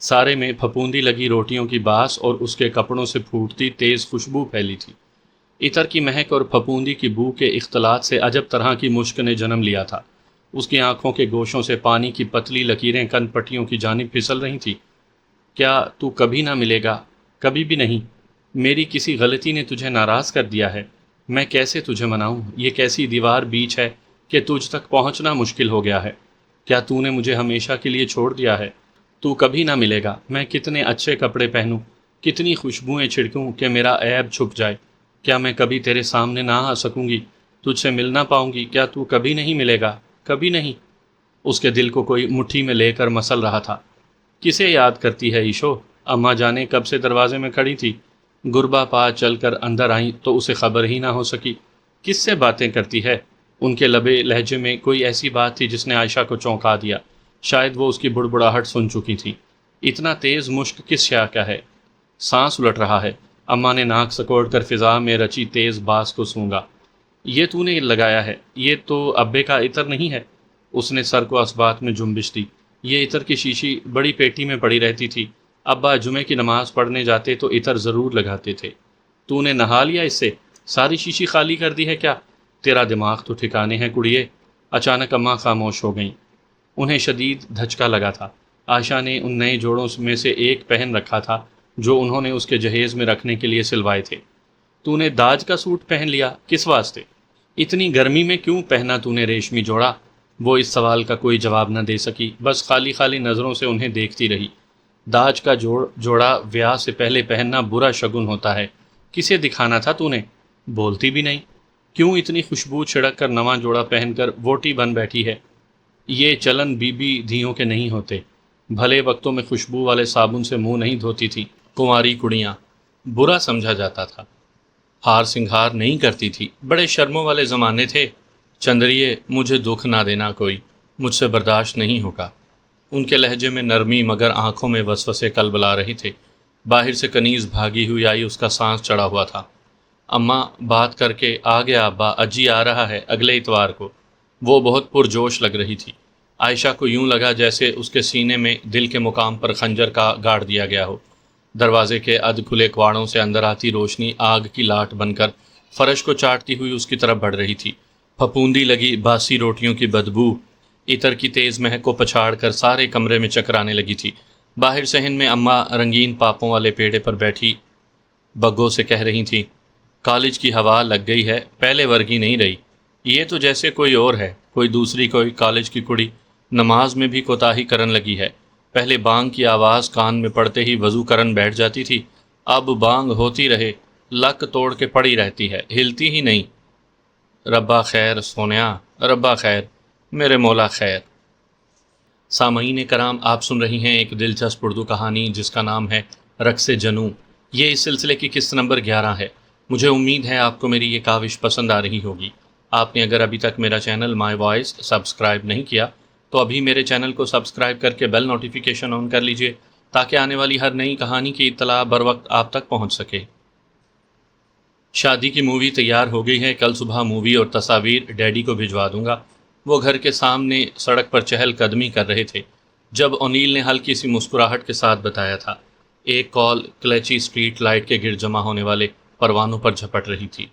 سارے میں پھپھوندی لگی روٹیوں کی باس اور اس کے کپڑوں سے پھوٹتی تیز خوشبو پھیلی تھی۔ عطر کی مہک اور پھپھوندی کی بو کے اختلاط سے عجب طرح کی مشک نے جنم لیا تھا۔ اس کی آنکھوں کے گوشوں سے پانی کی پتلی لکیریں کن پٹیوں کی جانب پھسل رہی تھیں۔ کیا تو کبھی نہ ملے گا؟ کبھی بھی نہیں۔ میری کسی غلطی نے تجھے ناراض کر دیا ہے؟ میں کیسے تجھے مناؤں؟ یہ کیسی دیوار بیچ ہے کہ تجھ تک پہنچنا مشکل ہو گیا ہے؟ کیا تو نے مجھے ہمیشہ کے لیے چھوڑ دیا ہے؟ تو کبھی نہ ملے گا۔ میں کتنے اچھے کپڑے پہنوں، کتنی خوشبوئیں چھڑکوں کہ میرا عیب چھپ جائے؟ کیا میں کبھی تیرے سامنے نہ آ سکوں گی، تجھ سے مل نہ پاؤں گی؟ کیا تو کبھی نہیں ملے گا؟ کبھی نہیں۔ اس کے دل کو کوئی مٹھی میں لے کر مسل رہا تھا۔ کسے یاد کرتی ہے ایشو؟ اماں جانے کب سے دروازے میں کھڑی تھی، گربا پا چل کر اندر آئیں تو اسے خبر ہی نہ ہو سکی۔ کس سے باتیں کرتی ہے؟ ان کے لبے لہجے میں کوئی ایسی بات تھی جس نے عائشہ کو چونکا دیا۔ شاید وہ اس کی بڑبڑاہٹ سن چکی تھی۔ اتنا تیز مشک کس شے کا ہے؟ سانس الٹ رہا ہے۔ اماں نے ناک سکوڑ کر فضا میں رچی تیز باس کو سونگا۔ یہ تو نے لگایا ہے؟ یہ تو ابے کا عطر نہیں ہے؟ اس نے سر کو اسبات میں جنبش دی۔ یہ عطر کی شیشی بڑی پیٹی میں پڑی رہتی تھی۔ ابا جمعے کی نماز پڑھنے جاتے تو عطر ضرور لگاتے تھے۔ تو نے نہا لیا اس سے؟ ساری شیشی خالی کر دی ہے کیا؟ تیرا دماغ تو ٹھکانے ہے کڑیے۔ اچانک اماں خاموش ہو گئیں۔ انہیں شدید دھچکا لگا تھا۔ عائشہ نے ان نئے جوڑوں میں سے ایک پہن رکھا تھا جو انہوں نے اس کے جہیز میں رکھنے کے لیے سلوائے تھے۔ تو نے داج کا سوٹ پہن لیا؟ کس واسطے؟ اتنی گرمی میں کیوں پہنا تو نے ریشمی جوڑا؟ وہ اس سوال کا کوئی جواب نہ دے سکی، بس خالی خالی نظروں سے انہیں دیکھتی رہی۔ داج کا جوڑا بیاہ سے پہلے پہننا برا شگن ہوتا ہے۔ کسے دکھانا تھا تو نے؟ بولتی بھی نہیں۔ کیوں اتنی خوشبو چھڑک کر نواں جوڑا پہن کر ووٹی بن بیٹھی ہے؟ یہ چلن بی بی دھیوں کے نہیں ہوتے۔ بھلے وقتوں میں خوشبو والے صابن سے منہ نہیں دھوتی تھی کنواری کڑیاں، برا سمجھا جاتا تھا۔ ہار سنگھار نہیں کرتی تھی، بڑے شرموں والے زمانے تھے۔ چندریے مجھے دکھ نہ دینا کوئی، مجھ سے برداشت نہیں ہوگا۔ ان کے لہجے میں نرمی مگر آنکھوں میں وسوسے کل بلا رہی تھے۔ باہر سے کنیز بھاگی ہوئی آئی، اس کا سانس چڑھا ہوا تھا۔ اماں بات کر کے آ گیا ابا، اجی آ رہا ہے اگلے اتوار کو۔ وہ بہت پرجوش لگ رہی تھی۔ عائشہ کو یوں لگا جیسے اس کے سینے میں دل کے مقام پر خنجر کا گاڑ دیا گیا ہو۔ دروازے کے ادھ کھلے کواڑوں سے اندر آتی روشنی آگ کی لاٹ بن کر فرش کو چاٹتی ہوئی اس کی طرف بڑھ رہی تھی۔ پھپھوندی لگی باسی روٹیوں کی بدبو عطر کی تیز مہک کو پچھاڑ کر سارے کمرے میں چکرانے لگی تھی۔ باہر صحن میں اماں رنگین پاپوں والے پیڑے پر بیٹھی بگوں سے کہہ رہی تھیں، کالج کی ہوا لگ گئی ہے، پہلے ورگی نہیں رہی۔ یہ تو جیسے کوئی اور ہے، کوئی دوسری کوئی کالج کی کڑی۔ نماز میں بھی کوتاہی کرن لگی ہے۔ پہلے بانگ کی آواز کان میں پڑتے ہی وضو کرن بیٹھ جاتی تھی، اب بانگ ہوتی رہے لک توڑ کے پڑی رہتی ہے، ہلتی ہی نہیں۔ ربا خیر سونیا، ربا خیر، میرے مولا خیر۔ سامعین کرام، آپ سن رہی ہیں ایک دلچسپ اردو کہانی جس کا نام ہے رقص جنوں۔ یہ اس سلسلے کی قسط نمبر 11 ہے۔ مجھے امید ہے آپ کو میری یہ کاوش پسند آ رہی ہوگی۔ آپ نے اگر ابھی تک میرا چینل مائی وائس سبسکرائب نہیں کیا تو ابھی میرے چینل کو سبسکرائب کر کے بیل نوٹیفیکیشن آن کر لیجئے تاکہ آنے والی ہر نئی کہانی کی اطلاع بر وقت آپ تک پہنچ سکے۔ شادی کی مووی تیار ہو گئی ہے، کل صبح مووی اور تصاویر ڈیڈی کو بھجوا دوں گا۔ وہ گھر کے سامنے سڑک پر چہل قدمی کر رہے تھے جب اونیل نے ہلکی سی مسکراہٹ کے ساتھ بتایا تھا۔ ایک کال کلیچی اسٹریٹ لائٹ کے گرد جمع ہونے والے پروانوں پر جھپٹ رہی تھی۔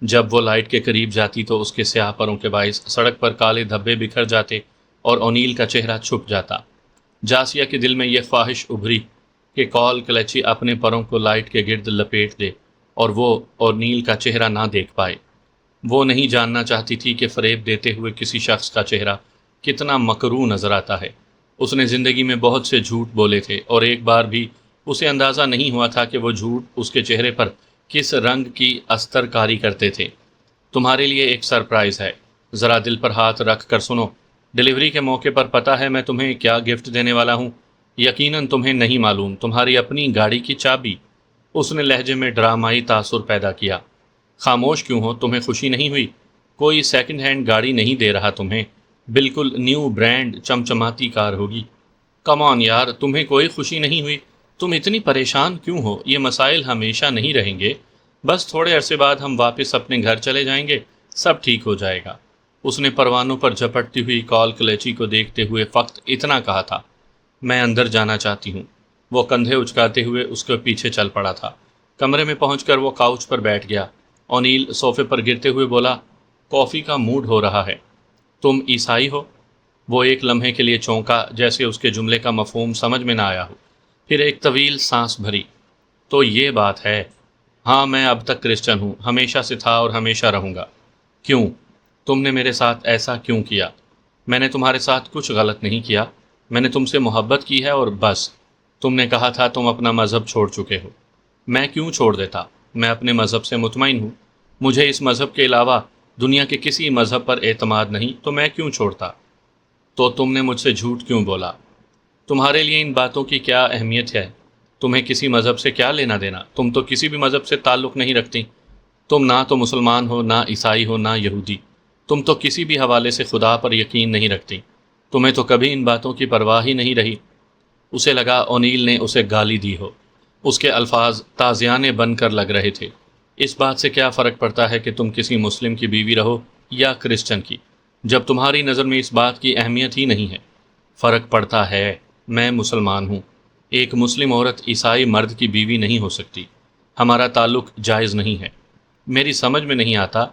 جب وہ لائٹ کے قریب جاتی تو اس کے سیاہ پروں کے باعث سڑک پر کالے دھبے بکھر جاتے اور اونیل کا چہرہ چھپ جاتا۔ جاسیہ کے دل میں یہ خواہش ابھری کہ کال کلیچی اپنے پروں کو لائٹ کے گرد لپیٹ دے اور وہ اونیل کا چہرہ نہ دیکھ پائے۔ وہ نہیں جاننا چاہتی تھی کہ فریب دیتے ہوئے کسی شخص کا چہرہ کتنا مکروہ نظر آتا ہے۔ اس نے زندگی میں بہت سے جھوٹ بولے تھے اور ایک بار بھی اسے اندازہ نہیں ہوا تھا کہ وہ جھوٹ اس کے چہرے پر کس رنگ کی استر کاری کرتے تھے۔ تمہارے لیے ایک سرپرائز ہے، ذرا دل پر ہاتھ رکھ کر سنو۔ ڈیلیوری کے موقع پر پتہ ہے میں تمہیں کیا گفٹ دینے والا ہوں؟ یقیناً تمہیں نہیں معلوم، تمہاری اپنی گاڑی کی چابی۔ اس نے لہجے میں ڈرامائی تاثر پیدا کیا۔ خاموش کیوں ہو؟ تمہیں خوشی نہیں ہوئی؟ کوئی سیکنڈ ہینڈ گاڑی نہیں دے رہا تمہیں، بالکل نیو برانڈ چمچماتی کار ہوگی۔ کم آن یار، تمہیں کوئی خوشی نہیں ہوئی؟ تم اتنی پریشان کیوں ہو؟ یہ مسائل ہمیشہ نہیں رہیں گے، بس تھوڑے عرصے بعد ہم واپس اپنے گھر چلے جائیں گے، سب ٹھیک ہو جائے گا۔ اس نے پروانوں پر جھپٹتی ہوئی کال کلیچی کو دیکھتے ہوئے فقط اتنا کہا تھا۔ میں اندر جانا چاہتی ہوں۔ وہ کندھے اچکاتے ہوئے اس کے پیچھے چل پڑا تھا۔ کمرے میں پہنچ کر وہ کاؤچ پر بیٹھ گیا۔ اونیل صوفے پر گرتے ہوئے بولا، کافی کا موڈ ہو رہا ہے۔ تم عیسائی ہو؟ وہ ایک لمحے کے لیے چونکا، جیسے اس کے جملے کا مفہوم سمجھ میں نہ آیا ہو۔ پھر ایک طویل سانس بھری۔ تو یہ بات ہے۔ ہاں، میں اب تک کرسچن ہوں، ہمیشہ سے تھا اور ہمیشہ رہوں گا۔ کیوں؟ تم نے میرے ساتھ ایسا کیوں کیا؟ میں نے تمہارے ساتھ کچھ غلط نہیں کیا، میں نے تم سے محبت کی ہے اور بس۔ تم نے کہا تھا تم اپنا مذہب چھوڑ چکے ہو۔ میں کیوں چھوڑ دیتا؟ میں اپنے مذہب سے مطمئن ہوں۔ مجھے اس مذہب کے علاوہ دنیا کے کسی مذہب پر اعتماد نہیں، تو میں کیوں چھوڑتا؟ تو تم نے مجھ سے جھوٹ کیوں بولا؟ تمہارے لیے ان باتوں کی کیا اہمیت ہے؟ تمہیں کسی مذہب سے کیا لینا دینا؟ تم تو کسی بھی مذہب سے تعلق نہیں رکھتی۔ تم نہ تو مسلمان ہو، نہ عیسائی ہو، نہ یہودی۔ تم تو کسی بھی حوالے سے خدا پر یقین نہیں رکھتی۔ تمہیں تو کبھی ان باتوں کی پرواہ ہی نہیں رہی۔ اسے لگا اونیل نے اسے گالی دی ہو۔ اس کے الفاظ تازیانے بن کر لگ رہے تھے۔ اس بات سے کیا فرق پڑتا ہے کہ تم کسی مسلم کی بیوی رہو یا کرسچن کی، جب تمہاری نظر میں اس بات کی اہمیت ہی نہیں ہے؟ فرق پڑتا ہے۔ میں مسلمان ہوں۔ ایک مسلم عورت عیسائی مرد کی بیوی نہیں ہو سکتی۔ ہمارا تعلق جائز نہیں ہے۔ میری سمجھ میں نہیں آتا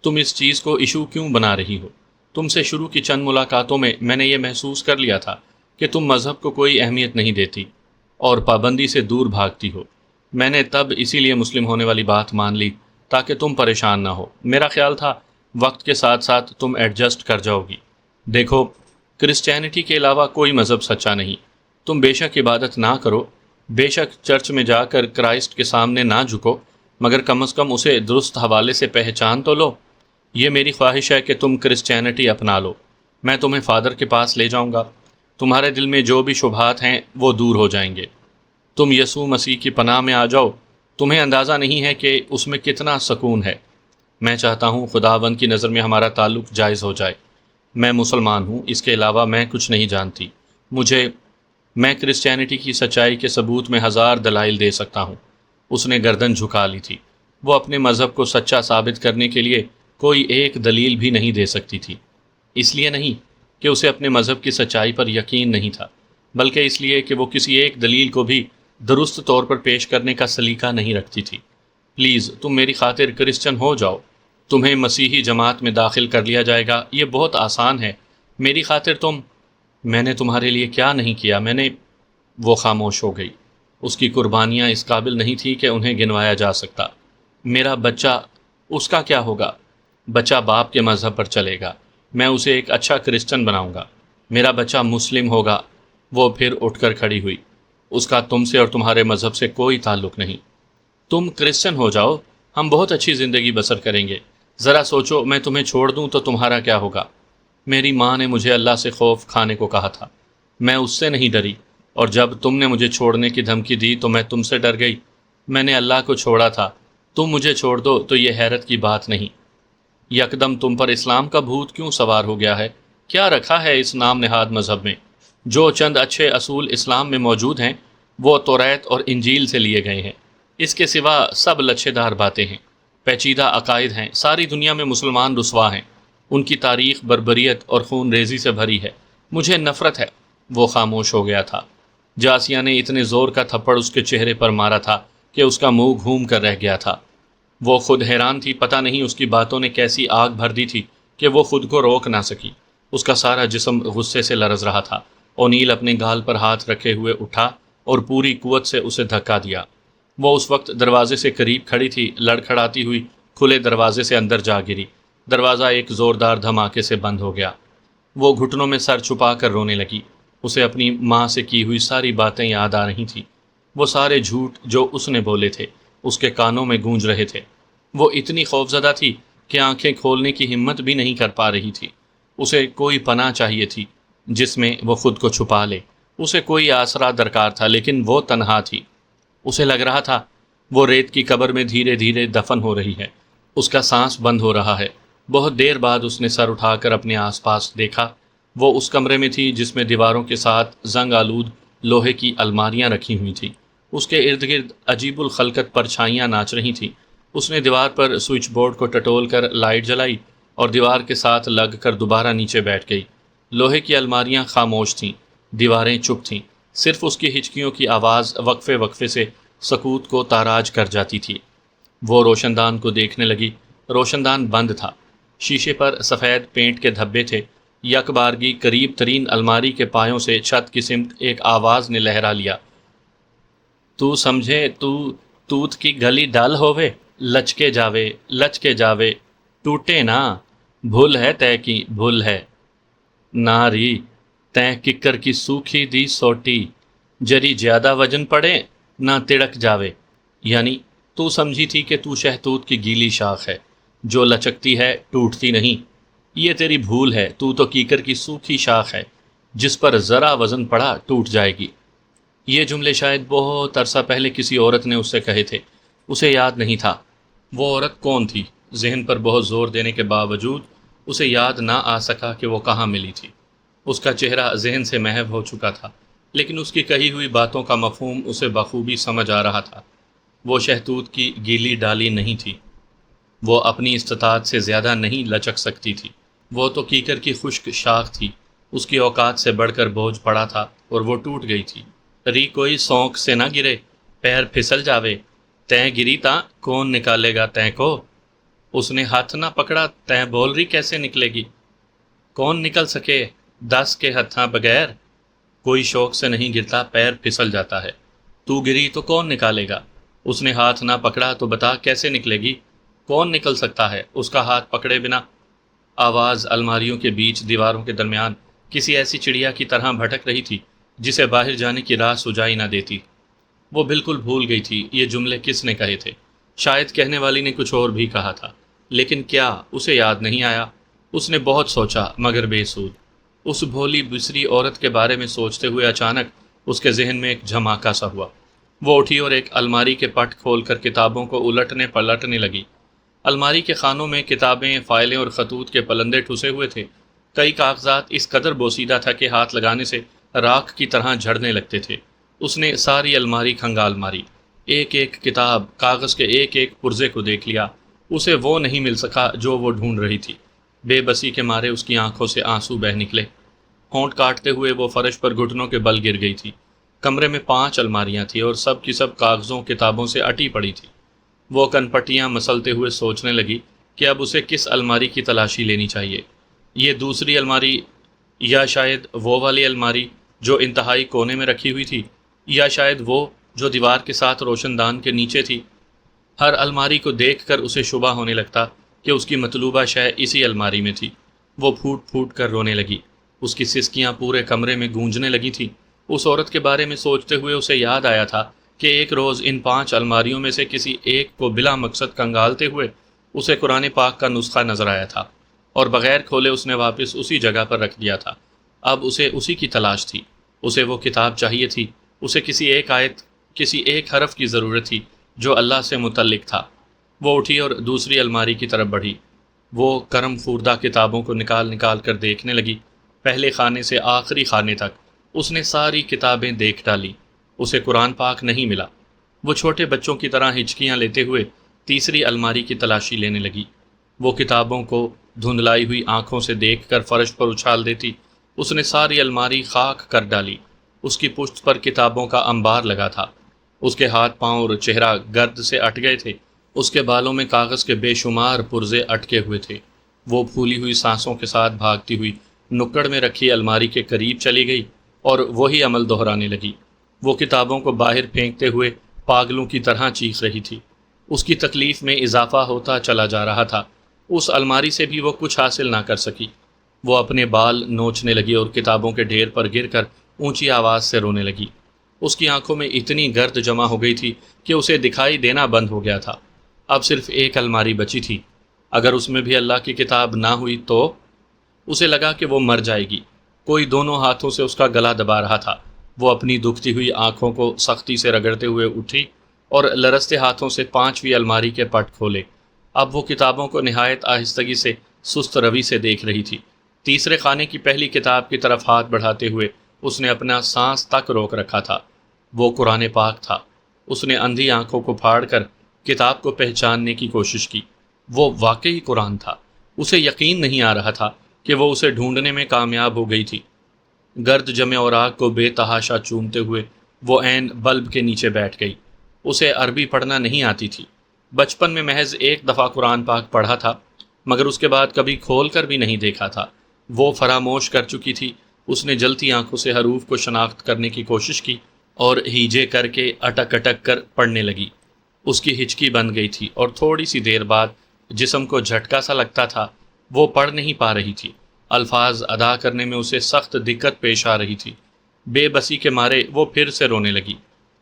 تم اس چیز کو ایشو کیوں بنا رہی ہو۔ تم سے شروع کی چند ملاقاتوں میں نے یہ محسوس کر لیا تھا کہ تم مذہب کو کوئی اہمیت نہیں دیتی اور پابندی سے دور بھاگتی ہو۔ میں نے تب اسی لیے مسلم ہونے والی بات مان لی تاکہ تم پریشان نہ ہو۔ میرا خیال تھا وقت کے ساتھ ساتھ تم ایڈجسٹ کر جاؤ گی۔ دیکھو، کرسچینٹی کے علاوہ کوئی مذہب سچا نہیں۔ تم بے شک عبادت نہ کرو، بے شک چرچ میں جا کر کرائسٹ کے سامنے نہ جھکو، مگر کم از کم اسے درست حوالے سے پہچان تو لو۔ یہ میری خواہش ہے کہ تم کرسچینٹی اپنا لو۔ میں تمہیں فادر کے پاس لے جاؤں گا۔ تمہارے دل میں جو بھی شبہات ہیں وہ دور ہو جائیں گے۔ تم یسوع مسیح کی پناہ میں آ جاؤ۔ تمہیں اندازہ نہیں ہے کہ اس میں کتنا سکون ہے۔ میں چاہتا ہوں خداوند کی نظر میں ہمارا تعلق جائز ہو جائے۔ میں مسلمان ہوں، اس کے علاوہ میں کچھ نہیں جانتی۔ میں کرسچینٹی کی سچائی کے ثبوت میں 1000 دلائل دے سکتا ہوں۔ اس نے گردن جھکا لی تھی۔ وہ اپنے مذہب کو سچا ثابت کرنے کے لیے کوئی ایک دلیل بھی نہیں دے سکتی تھی۔ اس لیے نہیں کہ اسے اپنے مذہب کی سچائی پر یقین نہیں تھا، بلکہ اس لیے کہ وہ کسی ایک دلیل کو بھی درست طور پر پیش کرنے کا سلیقہ نہیں رکھتی تھی۔ پلیز تم میری خاطر کرسچن ہو جاؤ۔ تمہیں مسیحی جماعت میں داخل کر لیا جائے گا، یہ بہت آسان ہے۔ میری خاطر میں نے تمہارے لیے کیا نہیں کیا؟ وہ خاموش ہو گئی۔ اس کی قربانیاں اس قابل نہیں تھی کہ انہیں گنوایا جا سکتا۔ میرا بچہ، اس کا کیا ہوگا؟ بچہ باپ کے مذہب پر چلے گا۔ میں اسے ایک اچھا کرسچن بناؤں گا۔ میرا بچہ مسلم ہوگا۔ وہ پھر اٹھ کر کھڑی ہوئی۔ اس کا تم سے اور تمہارے مذہب سے کوئی تعلق نہیں۔ تم کرسچن ہو جاؤ، ہم بہت اچھی زندگی بسر کریں گے۔ ذرا سوچو، میں تمہیں چھوڑ دوں تو تمہارا کیا ہوگا؟ میری ماں نے مجھے اللہ سے خوف کھانے کو کہا تھا۔ میں اس سے نہیں ڈری، اور جب تم نے مجھے چھوڑنے کی دھمکی دی تو میں تم سے ڈر گئی۔ میں نے اللہ کو چھوڑا تھا۔ تم مجھے چھوڑ دو تو یہ حیرت کی بات نہیں۔ یکدم تم پر اسلام کا بھوت کیوں سوار ہو گیا ہے؟ کیا رکھا ہے اس نام نہاد مذہب میں؟ جو چند اچھے اصول اسلام میں موجود ہیں وہ توریت اور انجیل سے لیے گئے ہیں۔ اس کے سوا سب لچھے دار باتیں ہیں، پیچیدہ عقائد ہیں۔ ساری دنیا میں مسلمان رسوا ہیں۔ ان کی تاریخ بربریت اور خون ریزی سے بھری ہے۔ مجھے نفرت ہے۔ وہ خاموش ہو گیا تھا۔ جاسیہ نے اتنے زور کا تھپڑ اس کے چہرے پر مارا تھا کہ اس کا منہ گھوم کر رہ گیا تھا۔ وہ خود حیران تھی، پتہ نہیں اس کی باتوں نے کیسی آگ بھر دی تھی کہ وہ خود کو روک نہ سکی۔ اس کا سارا جسم غصے سے لرز رہا تھا۔ اونیل اپنے گال پر ہاتھ رکھے ہوئے اٹھا اور پوری قوت سے اسے دھکا دیا۔ وہ اس وقت دروازے سے قریب کھڑی تھی، لڑکھڑاتی ہوئی کھلے دروازے سے اندر جا گری۔ دروازہ ایک زوردار دھماکے سے بند ہو گیا۔ وہ گھٹنوں میں سر چھپا کر رونے لگی۔ اسے اپنی ماں سے کی ہوئی ساری باتیں یاد آ رہی تھیں۔ وہ سارے جھوٹ جو اس نے بولے تھے اس کے کانوں میں گونج رہے تھے۔ وہ اتنی خوفزدہ تھی کہ آنکھیں کھولنے کی ہمت بھی نہیں کر پا رہی تھی۔ اسے کوئی پناہ چاہیے تھی جس میں وہ خود کو چھپا لے۔ اسے کوئی آسرا درکار تھا، لیکن وہ تنہا تھی۔ اسے لگ رہا تھا وہ ریت کی قبر میں دھیرے دھیرے دفن ہو رہی ہے۔ اس کا سانس بند ہو رہا ہے۔ بہت دیر بعد اس نے سر اٹھا کر اپنے آس پاس دیکھا۔ وہ اس کمرے میں تھی جس میں دیواروں کے ساتھ زنگ آلود لوہے کی الماریاں رکھی ہوئی تھیں۔ اس کے ارد گرد عجیب الخلقت پرچھائیاں ناچ رہی تھیں۔ اس نے دیوار پر سوئچ بورڈ کو ٹٹول کر لائٹ جلائی اور دیوار کے ساتھ لگ کر دوبارہ نیچے بیٹھ گئی۔ لوہے کی الماریاں خاموش تھیں، دیواریں چپ تھیں، صرف اس کی ہچکیوں کی آواز وقفے وقفے سے سکوت کو تاراج کر جاتی تھی۔ وہ روشن دان کو دیکھنے لگی۔ روشن دان بند تھا، شیشے پر سفید پینٹ کے دھبے تھے۔ یک بارگی قریب ترین الماری کے پایوں سے چھت کی سمت ایک آواز نے لہرا لیا، تو سمجھے تو توت کی گلی ڈال ہووے، لچکے جاوے، ٹوٹے نا، بھول ہے تے کی بھول ہے، ناری تیں ککر کی سوکھی دی سوٹی، جری زیادہ وزن پڑے نہ تڑک جاوے۔ یعنی تو سمجھی تھی کہ تو شہتوت کی گیلی شاخ ہے جو لچکتی ہے ٹوٹتی نہیں، یہ تیری بھول ہے، تو کیکر کی سوکھی شاخ ہے جس پر ذرا وزن پڑا ٹوٹ جائے گی۔ یہ جملے شاید بہت عرصہ پہلے کسی عورت نے اس سے کہے تھے، اسے یاد نہیں تھا وہ عورت کون تھی۔ ذہن پر بہت زور دینے کے باوجود اسے یاد نہ آ سکا کہ وہ کہاں ملی تھی۔ اس کا چہرہ ذہن سے محو ہو چکا تھا، لیکن اس کی کہی ہوئی باتوں کا مفہوم اسے بخوبی سمجھ آ رہا تھا۔ وہ شہتوت کی گیلی ڈالی نہیں تھی، وہ اپنی استطاعت سے زیادہ نہیں لچک سکتی تھی، وہ تو کیکر کی خشک شاخ تھی۔ اس کی اوقات سے بڑھ کر بوجھ پڑا تھا اور وہ ٹوٹ گئی تھی۔ ری کوئی سونک سے نہ گرے، پیر پھسل جاوے، تیں گری تا کون نکالے گا تیں کو؟ اس نے ہاتھ نہ پکڑا، تیں بول رہی کیسے نکلے گی؟ کون نکل سکے 10 کے ہتھاں بغیر؟ کوئی شوق سے نہیں گرتا، پیر پھسل جاتا ہے۔ تو گری تو کون نکالے گا؟ اس نے ہاتھ نہ پکڑا تو بتا کیسے نکلے گی؟ کون نکل سکتا ہے اس کا ہاتھ پکڑے بنا؟ آواز الماریوں کے بیچ دیواروں کے درمیان کسی ایسی چڑیا کی طرح بھٹک رہی تھی جسے باہر جانے کی راہ سجائی نہ دیتی۔ وہ بالکل بھول گئی تھی یہ جملے کس نے کہے تھے۔ شاید کہنے والی نے کچھ اور بھی کہا تھا، لیکن کیا اسے یاد نہیں آیا۔ اس نے بہت سوچا مگر بے سود۔ اس بھولی بسری عورت کے بارے میں سوچتے ہوئے اچانک اس کے ذہن میں ایک جھماکا سا ہوا۔ وہ اٹھی اور ایک الماری کے پٹ کھول کر کتابوں کو الٹنے پلٹنے لگی۔ الماری کے خانوں میں کتابیں، فائلیں اور خطوط کے پلندے ٹھسے ہوئے تھے۔ کئی کاغذات اس قدر بوسیدہ تھا کہ ہاتھ لگانے سے راکھ کی طرح جھڑنے لگتے تھے۔ اس نے ساری الماری کھنگال ماری، ایک ایک کتاب، کاغذ کے ایک ایک پرزے کو دیکھ لیا۔ اسے وہ نہیں مل سکا جو وہ ڈھونڈ رہی تھی۔ بے بسی کے مارے اس کی آنکھوں سے آنسو بہہ نکلے۔ ہونٹ کاٹتے ہوئے وہ فرش پر گھٹنوں کے بل گر گئی تھی۔ کمرے میں 5 الماریاں تھیں اور سب کی سب کاغذوں کتابوں سے اٹی پڑی تھی۔ وہ کنپٹیاں مسلتے ہوئے سوچنے لگی کہ اب اسے کس الماری کی تلاشی لینی چاہیے۔ یہ دوسری الماری، یا شاید وہ والی الماری جو انتہائی کونے میں رکھی ہوئی تھی، یا شاید وہ جو دیوار کے ساتھ روشن دان کے نیچے تھی۔ ہر الماری کو دیکھ کر اسے شبہ ہونے لگتا کہ اس کی مطلوبہ شے اسی الماری میں تھی۔ وہ پھوٹ پھوٹ کر رونے لگی۔ اس کی سسکیاں پورے کمرے میں گونجنے لگی تھیں۔ اس عورت کے بارے میں سوچتے ہوئے اسے یاد آیا تھا کہ ایک روز ان 5 الماریوں میں سے کسی ایک کو بلا مقصد کنگالتے ہوئے اسے قرآن پاک کا نسخہ نظر آیا تھا اور بغیر کھولے اس نے واپس اسی جگہ پر رکھ دیا تھا۔ اب اسے اسی کی تلاش تھی۔ اسے وہ کتاب چاہیے تھی۔ اسے کسی ایک آیت، کسی ایک حرف کی ضرورت تھی جو اللہ سے متعلق تھا۔ وہ اٹھی اور دوسری الماری کی طرف بڑھی۔ وہ کرم خوردہ کتابوں کو نکال نکال کر دیکھنے لگی۔ پہلے خانے سے آخری خانے تک اس نے ساری کتابیں دیکھ ڈالی۔ اسے قرآن پاک نہیں ملا۔ وہ چھوٹے بچوں کی طرح ہچکیاں لیتے ہوئے تیسری الماری کی تلاشی لینے لگی۔ وہ کتابوں کو دھندلائی ہوئی آنکھوں سے دیکھ کر فرش پر اچھال دیتی۔ اس نے ساری الماری خاک کر ڈالی۔ اس کی پشت پر کتابوں کا انبار لگا تھا۔ اس کے ہاتھ پاؤں اور چہرہ گرد سے اٹ گئے تھے۔ اس کے بالوں میں کاغذ کے بے شمار پرزے اٹکے ہوئے تھے۔ وہ پھولی ہوئی سانسوں کے ساتھ بھاگتی ہوئی نکڑ میں رکھی الماری کے قریب چلی گئی اور وہی عمل دہرانے لگی۔ وہ کتابوں کو باہر پھینکتے ہوئے پاگلوں کی طرح چیخ رہی تھی۔ اس کی تکلیف میں اضافہ ہوتا چلا جا رہا تھا۔ اس الماری سے بھی وہ کچھ حاصل نہ کر سکی۔ وہ اپنے بال نوچنے لگی اور کتابوں کے ڈھیر پر گر کر اونچی آواز سے رونے لگی۔ اس کی آنکھوں میں اتنی گرد جمع ہو گئی تھی کہ اسے دکھائی دینا بند ہو گیا تھا۔ اب صرف ایک الماری بچی تھی۔ اگر اس میں بھی اللہ کی کتاب نہ ہوئی تو اسے لگا کہ وہ مر جائے گی۔ کوئی دونوں ہاتھوں سے اس کا گلا دبا رہا تھا۔ وہ اپنی دکھتی ہوئی آنکھوں کو سختی سے رگڑتے ہوئے اٹھی اور لرزتے ہاتھوں سے 5ویں الماری کے پٹ کھولے۔ اب وہ کتابوں کو نہایت آہستگی سے سست روی سے دیکھ رہی تھی۔ تیسرے خانے کی پہلی کتاب کی طرف ہاتھ بڑھاتے ہوئے اس نے اپنا سانس تک روک رکھا تھا۔ وہ قرآن پاک تھا۔ اس نے اندھی آنکھوں کو پھاڑ کر کتاب کو پہچاننے کی کوشش کی۔ وہ واقعی قرآن تھا۔ اسے یقین نہیں آ رہا تھا کہ وہ اسے ڈھونڈنے میں کامیاب ہو گئی تھی۔ گرد جمے اور آگ کو بے تحاشا چومتے ہوئے وہ عین بلب کے نیچے بیٹھ گئی۔ اسے عربی پڑھنا نہیں آتی تھی۔ بچپن میں محض ایک دفعہ قرآن پاک پڑھا تھا، مگر اس کے بعد کبھی کھول کر بھی نہیں دیکھا تھا۔ وہ فراموش کر چکی تھی۔ اس نے جلتی آنکھوں سے حروف کو شناخت کرنے کی کوشش کی اور ہیجے کر کے اٹک اٹک کر پڑھنے لگی۔ اس کی ہچکی بند گئی تھی اور تھوڑی سی دیر بعد جسم کو جھٹکا سا لگتا تھا۔ وہ پڑھ نہیں پا رہی تھی۔ الفاظ ادا کرنے میں اسے سخت دقت پیش آ رہی تھی۔ بے بسی کے مارے وہ پھر سے رونے لگی۔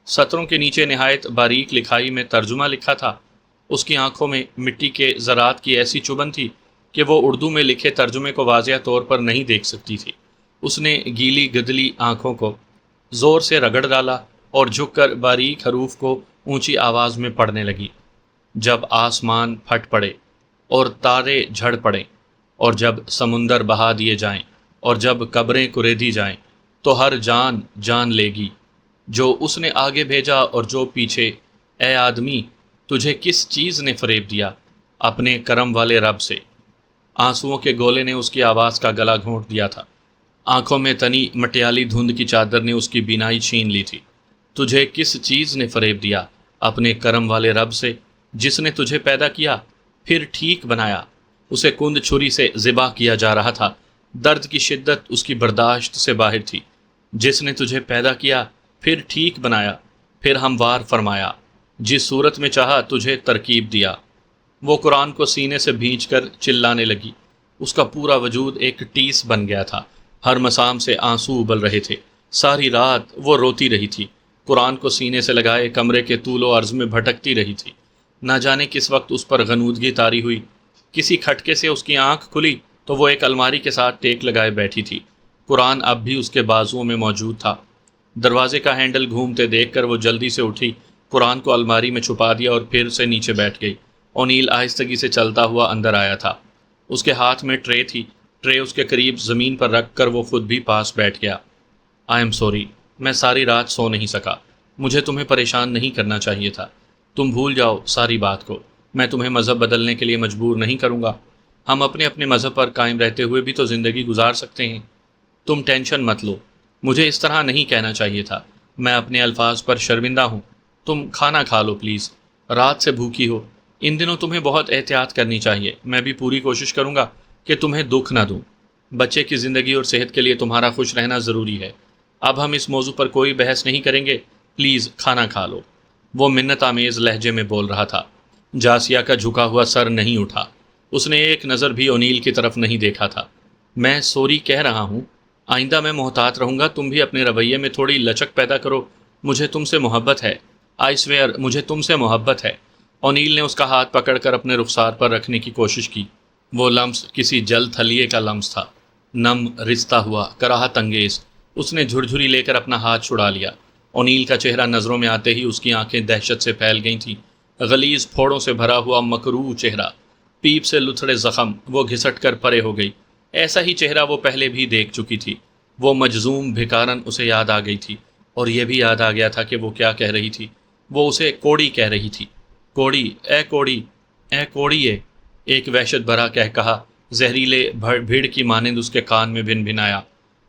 سطروں کے نیچے نہایت باریک لکھائی میں ترجمہ لکھا تھا۔ اس کی آنکھوں میں مٹی کے ذرات کی ایسی چبھن تھی کہ وہ اردو میں لکھے ترجمے کو واضح طور پر نہیں دیکھ سکتی تھی۔ اس نے گیلی گدلی آنکھوں کو زور سے رگڑ ڈالا اور جھک کر باریک حروف کو اونچی آواز میں پڑھنے لگی۔ جب آسمان پھٹ پڑے اور تارے جھڑ پڑیں اور جب سمندر بہا دیے جائیں اور جب قبریں کریدی جائیں تو ہر جان جان لے گی جو اس نے آگے بھیجا اور جو پیچھے۔ اے آدمی، تجھے کس چیز نے فریب دیا؟ اپنے کرم والے رب سے۔ آنسوؤں کے گولے نے اس کی آواز کا گلا گھونٹ دیا تھا۔ آنکھوں میں تنی مٹیالی دھند کی چادر نے اس کی بینائی چھین لی تھی۔ تجھے کس چیز نے فریب دیا؟ اپنے کرم والے رب سے، جس نے تجھے پیدا کیا پھر ٹھیک بنایا۔ اسے کند چھری سے ذبح کیا جا رہا تھا۔ درد کی شدت اس کی برداشت سے باہر تھی۔ جس نے تجھے پیدا کیا پھر ٹھیک بنایا، پھر ہموار فرمایا، جس صورت میں چاہا تجھے ترکیب دیا۔ وہ قرآن کو سینے سے بھینچ کر چلانے لگی۔ اس کا پورا وجود ایک ٹیس بن گیا تھا۔ ہر مسام سے آنسو ابل رہے تھے۔ ساری رات وہ روتی رہی تھی۔ قرآن کو سینے سے لگائے کمرے کے طول و عرض میں بھٹکتی رہی تھی۔ نہ جانے کس وقت اس پر غنودگی طاری ہوئی۔ کسی کھٹکے سے اس کی آنکھ کھلی تو وہ ایک الماری کے ساتھ ٹیک لگائے بیٹھی تھی۔ قرآن اب بھی اس کے بازوؤں میں موجود تھا۔ دروازے کا ہینڈل گھومتے دیکھ کر وہ جلدی سے اٹھی، قرآن کو الماری میں چھپا دیا اور پھر سے نیچے بیٹھ گئی۔ اونیل آہستگی سے چلتا ہوا اندر آیا تھا۔ اس کے ہاتھ میں ٹرے تھی۔ ٹرے اس کے قریب زمین پر رکھ کر وہ خود بھی پاس بیٹھ گیا۔ آئی ایم سوری، میں ساری رات سو نہیں سکا۔ مجھے تمہیں پریشان نہیں کرنا چاہیے تھا۔ تم بھول جاؤ ساری بات کو۔ میں تمہیں مذہب بدلنے کے لیے مجبور نہیں کروں گا۔ ہم اپنے اپنے مذہب پر قائم رہتے ہوئے بھی تو زندگی گزار سکتے ہیں۔ تم ٹینشن مت لو۔ مجھے اس طرح نہیں کہنا چاہیے تھا۔ میں اپنے الفاظ پر شرمندہ ہوں۔ تم کھانا کھا لو پلیز۔ رات سے بھوکی ہو۔ ان دنوں تمہیں بہت احتیاط کرنی چاہیے۔ میں بھی پوری کوشش کروں گا کہ تمہیں دکھ نہ دوں۔ بچے کی زندگی اور صحت کے لیے تمہارا خوش رہنا ضروری ہے۔ اب ہم اس موضوع پر کوئی بحث نہیں کریں گے۔ پلیز کھانا کھا لو۔ وہ منت آمیز لہجے میں بول رہا تھا۔ جاسیہ کا جھکا ہوا سر نہیں اٹھا۔ اس نے ایک نظر بھی اونیل کی طرف نہیں دیکھا تھا۔ میں سوری کہہ رہا ہوں۔ آئندہ میں محتاط رہوں گا۔ تم بھی اپنے رویے میں تھوڑی لچک پیدا کرو۔ مجھے تم سے محبت ہے۔ آئی سویئر، مجھے تم سے محبت ہے۔ اونیل نے اس کا ہاتھ پکڑ کر اپنے رخسار پر رکھنے کی کوشش کی۔ وہ لمس کسی جل تھلیے کا لمس تھا، نم، رستا ہوا، کراہت انگیز۔ اس نے جھرجھری لے کر اپنا ہاتھ چھڑا لیا۔ اونیل کا چہرہ نظروں میں آتے ہی اس کی آنکھیں دہشت سے پھیل گئی تھیں۔ غلیظ پھوڑوں سے بھرا ہوا مکروہ چہرہ، پیپ سے لتھڑے زخم۔ وہ گھسٹ کر پرے ہو گئی۔ ایسا ہی چہرہ وہ پہلے بھی دیکھ چکی تھی۔ وہ مجزوم بھکارن اسے یاد آ گئی تھی، اور یہ بھی یاد آ گیا تھا کہ وہ کیا کہہ رہی تھی۔ وہ اسے کوڑی کہہ رہی تھی۔ کوڑی، اے کوڑی، اے کوڑیے۔ ایک وحشت بھرا کہا زہریلے بھیڑ کی مانند اس کے کان میں بھن بھنایا۔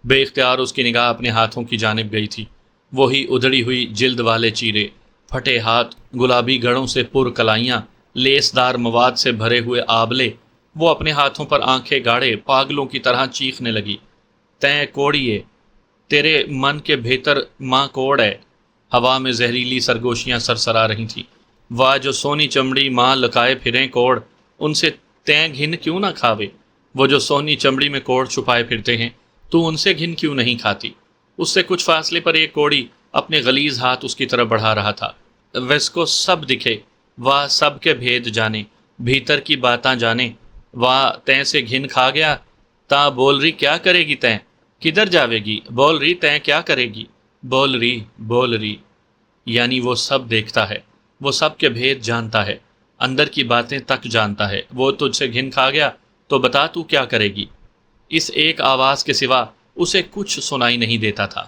بے اختیار اس کی نگاہ اپنے ہاتھوں کی جانب گئی تھی۔ وہی ادھڑی ہوئی جلد والے چیرے، پھٹے ہاتھ، گلابی گڑوں سے پر کلائیاں، لیس دار مواد سے بھرے ہوئے آبلے۔ وہ اپنے ہاتھوں پر آنکھیں گاڑے پاگلوں کی طرح چیخنے لگی۔ تیں کوڑیے، تیرے من کے بھیتر ماں کوڑ ہے۔ ہوا میں زہریلی سرگوشیاں سرسرا رہی تھیں۔ واہ جو سونی چمڑی ماں لکائے پھریں کوڑ، ان سے تیں گھن کیوں نہ کھاوے۔ وہ جو سونی چمڑی میں کوڑ چھپائے پھرتے ہیں، تو ان سے گھن کیوں نہیں کھاتی۔ اس سے کچھ فاصلے پر ایک کوڑی اپنے غلیظ ہاتھ اس کی طرف بڑھا رہا تھا۔ ویس کو سب دکھے، واہ سب کے بھید جانے، بھیتر کی باتاں جانے۔ واہ تیں سے گھن کھا گیا، تا بول رہی کیا کرے گی تیں، کدھر جاوے گی، بول رہی تیں کیا کرے گی، بول رہی۔ یعنی وہ سب دیکھتا ہے، وہ سب کے بھید جانتا ہے، اندر کی باتیں تک جانتا ہے۔ وہ تجھ سے گھن کھا گیا تو بتا تو کیا کرے گی۔ اس ایک آواز کے سوا اسے کچھ سنائی نہیں دیتا تھا۔